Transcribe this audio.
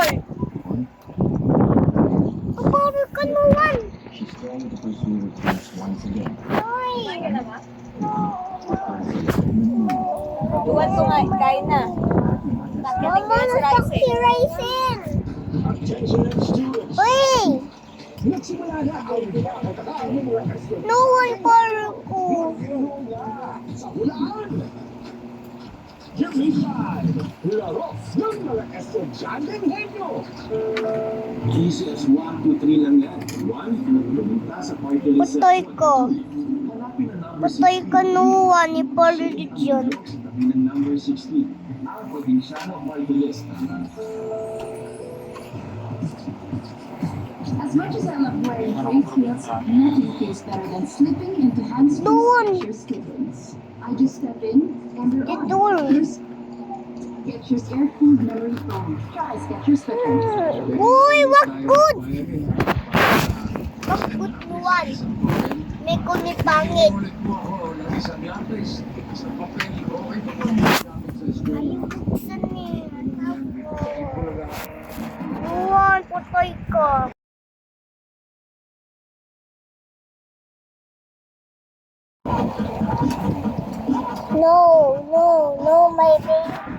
Hoy! Power ka naman. She's going to pursue her dreams once again. Ay. Tuwan ko nga, kain na. Takinig ko Mama, yan si nastak si Ryzen. Ryzen. Attention students! Uy. Nagsimula na ang pinakatakaan ng mga estudyante No one power ko. sa hulaan. Year 5, laro ng mga estudyanteng henyo. Jesus, 1, 2, 3 lang yan. 1, pumunta sa party list. Putoy ko. Hanapin ang number Putoy ko nuwa ni Paul Religion. Tabi ng number 16. Ang probinsyano party list. As much as I love wearing great heels, nothing feels better than slipping into hands-free Doon. Skechers kittens. I just step in and they're on. Doon. Here's Skechers air-cooled memory foam. Try Skechers Sweatpants. Uy, wag good. Wag good nuwan. May kuni pangit. Ayusan ni. Nuwan, putoy ko. No, my baby.